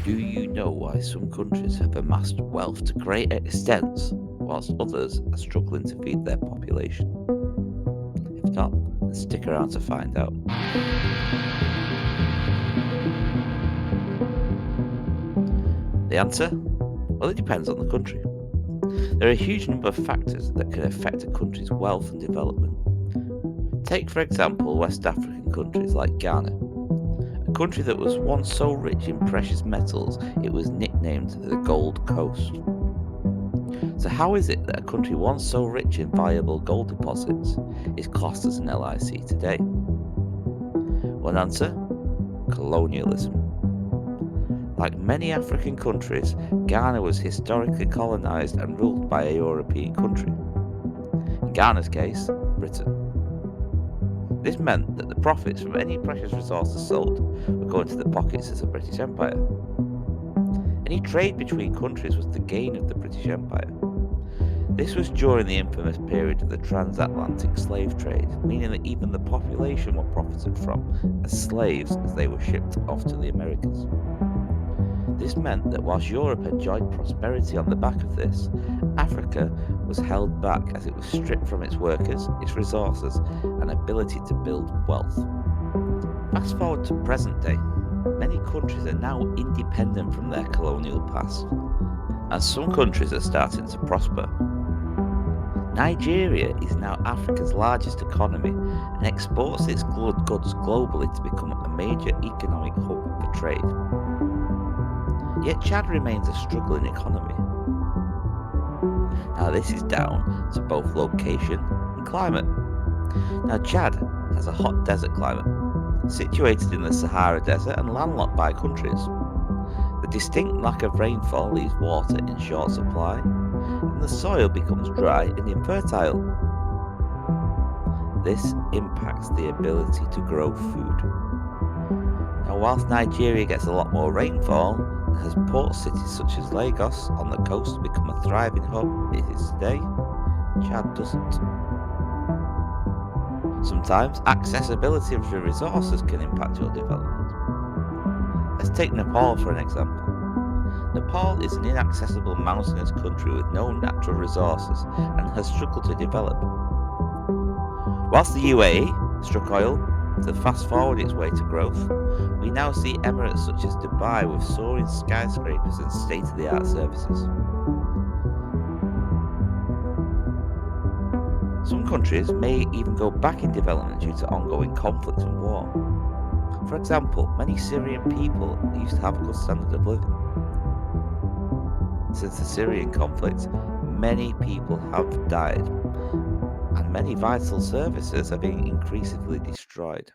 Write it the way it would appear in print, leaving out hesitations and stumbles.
Do you know why some countries have amassed wealth to great extents, whilst others are struggling to feed their population? If not, then stick around to find out. The answer? Well, it depends on the country. There are a huge number of factors that can affect a country's wealth and development. Take, for example, West African countries like Ghana, a country that was once so rich in precious metals it was nicknamed the Gold Coast. So, how is it that a country once so rich in valuable gold deposits is classed as an LIC today? One answer: colonialism. Like many African countries, Ghana was historically colonized and ruled by a European country. In Ghana's case, Britain. This meant that the profits from any precious resources sold were going to the pockets of the British Empire. Any trade between countries was the gain of the British Empire. This was during the infamous period of the transatlantic slave trade, meaning that even the population were profited from as slaves as they were shipped off to the Americas. This meant that whilst Europe enjoyed prosperity on the back of this, Africa was held back as it was stripped from its workers, its resources, and ability to build wealth. Fast forward to present day, many countries are now independent from their colonial past, and some countries are starting to prosper. Nigeria is now Africa's largest economy and exports its goods globally to become a major economic hub for trade. Yet Chad remains a struggling economy. Now this is down to both location and climate. Now Chad has a hot desert climate, situated in the Sahara Desert and landlocked by countries. The distinct lack of rainfall leaves water in short supply, and the soil becomes dry and infertile. This impacts the ability to grow food. Now whilst Nigeria gets a lot more rainfall, and has port cities such as Lagos on the coast to become a thriving hub it is today, Chad doesn't. Sometimes accessibility of the resources can impact your development. Let's take Nepal for an example. Nepal is an inaccessible mountainous country with no natural resources and has struggled to develop. Whilst the UAE struck oil to fast forward its way to growth, we now see emirates such as Dubai with soaring skyscrapers and state-of-the-art services. Some countries may even go back in development due to ongoing conflict and war. For example, many Syrian people used to have a good standard of living. Since the Syrian conflict, many people have died, and many vital services are being increasingly destroyed.